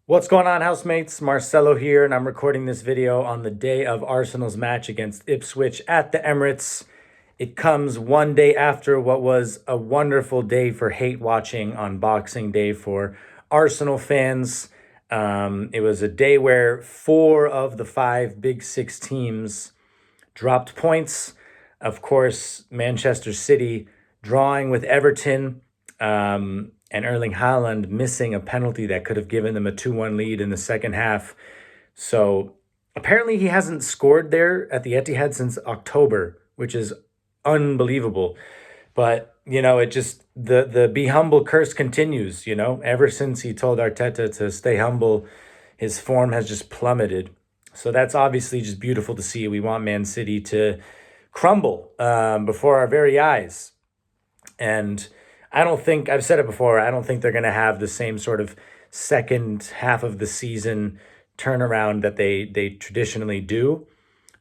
What's going on, housemates? Marcelo here, and I'm recording this video on the day of Arsenal's match against Ipswich at the Emirates. It comes one day after what was a wonderful day for hate watching on Boxing Day for Arsenal fans. It was a day where four of the five Big Six teams dropped points. Of course, Manchester City drawing with Everton. And Erling Haaland missing a penalty that could have given them a 2-1 lead in the second half. So apparently he hasn't scored there at the Etihad since October, which is unbelievable. But, it just, the be humble curse continues, Ever since he told Arteta to stay humble, his form has just plummeted. So that's obviously just beautiful to see. We want Man City to crumble before our very eyes. And I don't think, I've said it before, I don't think they're going to have the same sort of second half of the season turnaround that they traditionally do.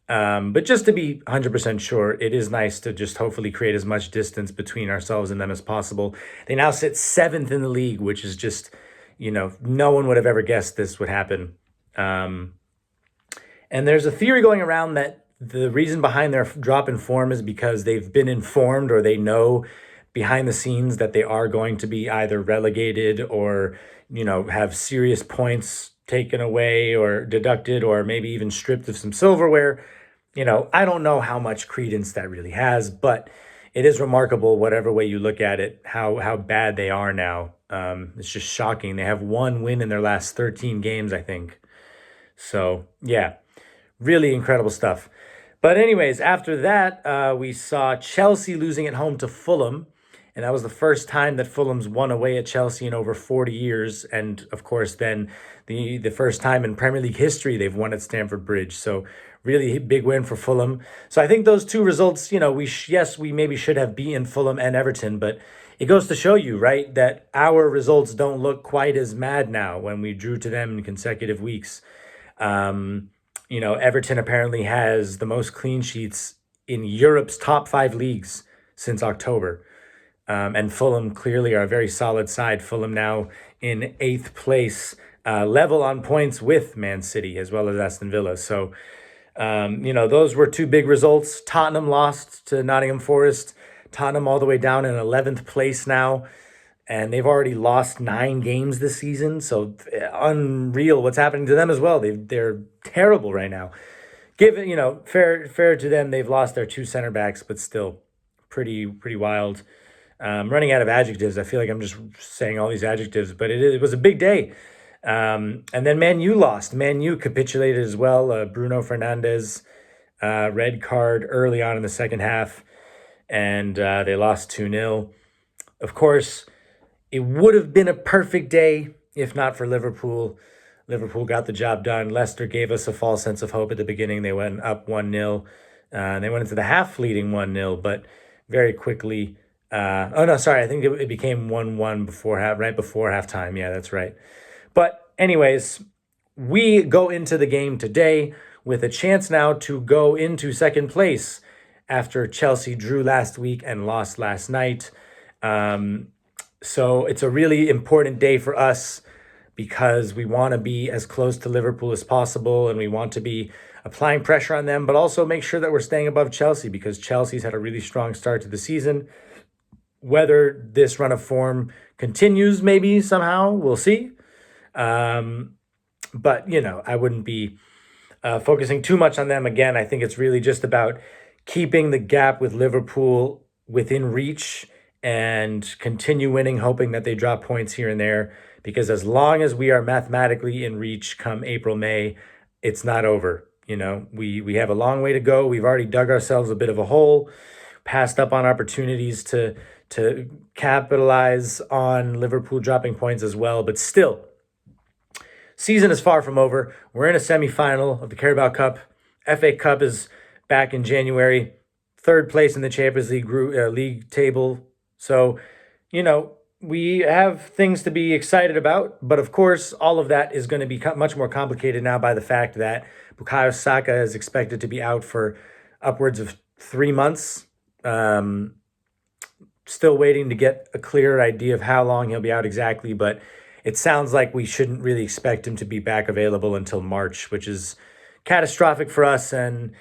But just to be 100% sure, it is nice to just hopefully create as much distance between ourselves and them as possible. They now sit seventh in the league, which is just, no one would have ever guessed this would happen. And there's a theory going around that the reason behind their drop in form is because they've been informed, or they know behind the scenes, that they are going to be either relegated or, have serious points taken away or deducted, or maybe even stripped of some silverware. I don't know how much credence that really has, but it is remarkable, whatever way you look at it, how bad they are now. It's just shocking. They have one win in their last 13 games, I think. So, yeah, really incredible stuff. But anyways, after that, we saw Chelsea losing at home to Fulham. And that was the first time that Fulham's won away at Chelsea in over 40 years. And of course, then the first time in Premier League history they've won at Stamford Bridge. So really big win for Fulham. So I think those two results, we maybe should have beaten Fulham and Everton, but it goes to show you, right, that our results don't look quite as mad now when we drew to them in consecutive weeks. Everton apparently has the most clean sheets in Europe's top 5 leagues since October. And Fulham clearly are a very solid side. Fulham now in 8th place, level on points with Man City as well as Aston Villa. So, those were two big results. Tottenham lost to Nottingham Forest. Tottenham all the way down in 11th place now. And they've already lost 9 games this season. So unreal what's happening to them as well. They're terrible right now. Given, fair to them, they've lost their 2 center backs, but still pretty wild. Running out of adjectives. I feel like I'm just saying all these adjectives, but it was a big day. And then Man U lost. Man U capitulated as well. Bruno Fernandes, red card early on in the second half, and they lost 2-0. Of course, it would have been a perfect day if not for Liverpool. Liverpool got the job done. Leicester gave us a false sense of hope at the beginning. They went up 1-0. And they went into the half leading 1-0, but very quickly... I think it became 1-1 right before halftime. Yeah, that's right. But anyways, we go into the game today with a chance now to go into second place after Chelsea drew last week and lost last night. So it's a really important day for us because we want to be as close to Liverpool as possible, and we want to be applying pressure on them, but also make sure that we're staying above Chelsea, because Chelsea's had a really strong start to the season. Whether this run of form continues, maybe somehow, we'll see. But, I wouldn't be focusing too much on them. Again, I think it's really just about keeping the gap with Liverpool within reach and continue winning, hoping that they drop points here and there. Because as long as we are mathematically in reach come April, May, it's not over. We have a long way to go. We've already dug ourselves a bit of a hole, passed up on opportunities to capitalize on Liverpool dropping points as well. But still, season is far from over. We're in a semifinal of the Carabao Cup. FA Cup is back in January. 3rd place in the Champions League league table. So, we have things to be excited about. But of course, all of that is going to be much more complicated now by the fact that Bukayo Saka is expected to be out for upwards of 3 months. Still waiting to get a clearer idea of how long he'll be out exactly, but it sounds like we shouldn't really expect him to be back available until March, which is catastrophic for us. And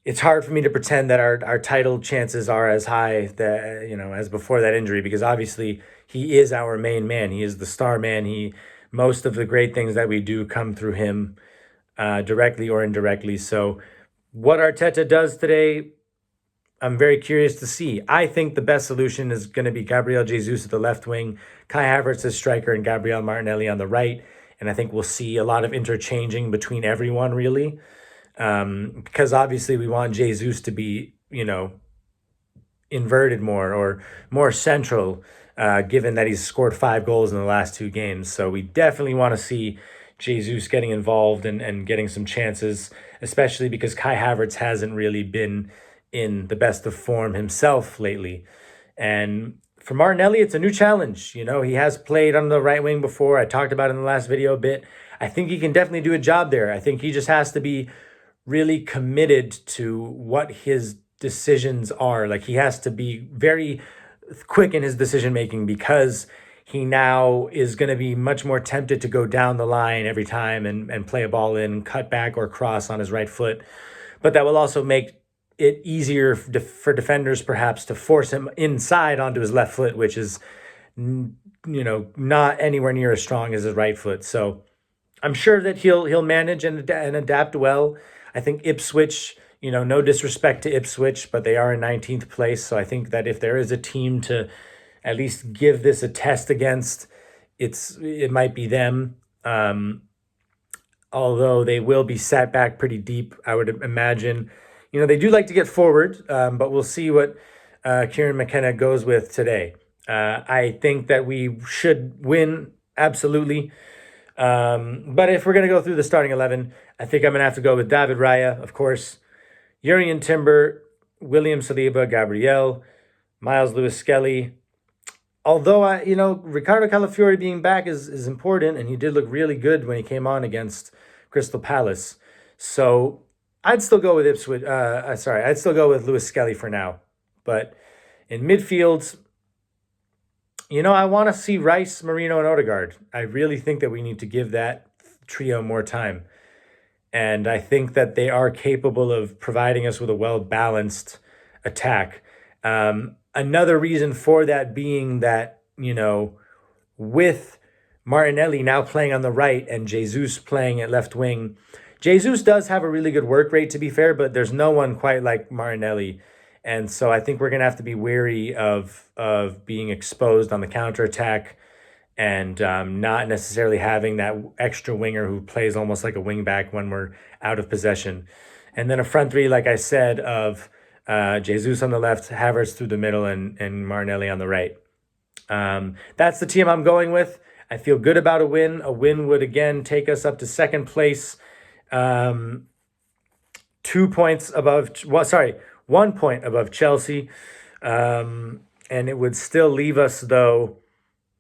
it's hard for me to pretend that our title chances are as high that as before that injury, because obviously he is our main man. He is the star man. Most of the great things that we do come through him, directly or indirectly. So what Arteta does today, I'm very curious to see. I think the best solution is going to be Gabriel Jesus at the left wing, Kai Havertz as striker, and Gabriel Martinelli on the right. And I think we'll see a lot of interchanging between everyone, really. Because obviously we want Jesus to be, inverted more or more central, given that he's scored 5 goals in the last 2 games. So we definitely want to see Jesus getting involved and getting some chances, especially because Kai Havertz hasn't really been in the best of form himself lately. And for Martinelli, it's a new challenge. He has played on the right wing before. I talked about it in the last video a bit. I think he can definitely do a job there. I think he just has to be really committed to what his decisions are. Like, he has to be very quick in his decision making, because he now is going to be much more tempted to go down the line every time and play a ball in, cut back or cross on his right foot. But that will also make it easier for defenders perhaps to force him inside onto his left foot, which is, not anywhere near as strong as his right foot. So I'm sure that he'll manage and adapt well. I think Ipswich, no disrespect to Ipswich, but they are in 19th place. So I think that if there is a team to at least give this a test against, it might be them. Although they will be sat back pretty deep, I would imagine. They do like to get forward, but we'll see what Kieran McKenna goes with today. I think that we should win, absolutely. But if we're going to go through the starting 11, I think I'm going to have to go with David Raya, of course, Jurrien Timber, William Saliba, Gabriel, Miles Lewis-Skelly. Although, Ricardo Calafiori being back is important, and he did look really good when he came on against Crystal Palace. So I'd still go with I'd still go with Lewis-Skelly for now. But in midfield, I want to see Rice, Marino, and Odegaard. I really think that we need to give that trio more time. And I think that they are capable of providing us with a well-balanced attack. Another reason for that being that, with Martinelli now playing on the right and Jesus playing at left wing, Jesus does have a really good work rate, to be fair, but there's no one quite like Martinelli. And so I think we're going to have to be wary of being exposed on the counterattack, and not necessarily having that extra winger who plays almost like a wing back when we're out of possession. And then a front three, like I said, of Jesus on the left, Havertz through the middle, and Martinelli on the right. That's the team I'm going with. I feel good about a win. A win would, again, take us up to second place. 2 points above, 1 point above Chelsea. And it would still leave us, though,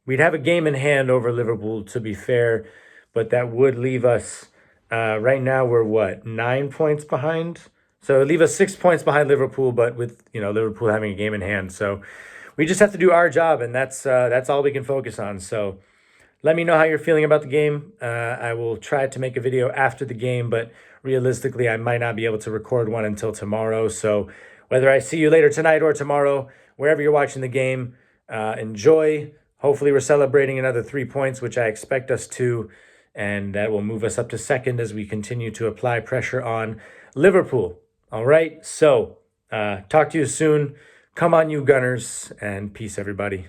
we'd have a game in hand over Liverpool, to be fair, but that would leave us, right now we're 9 points behind? So it would leave us 6 points behind Liverpool, but with, Liverpool having a game in hand. So we just have to do our job, and that's all we can focus on. So let me know how you're feeling about the game. I will try to make a video after the game, but realistically, I might not be able to record one until tomorrow. So whether I see you later tonight or tomorrow, wherever you're watching the game, enjoy. Hopefully we're celebrating another 3 points, which I expect us to, and that will move us up to second as we continue to apply pressure on Liverpool. All right, so talk to you soon. Come on, you Gunners, and peace, everybody.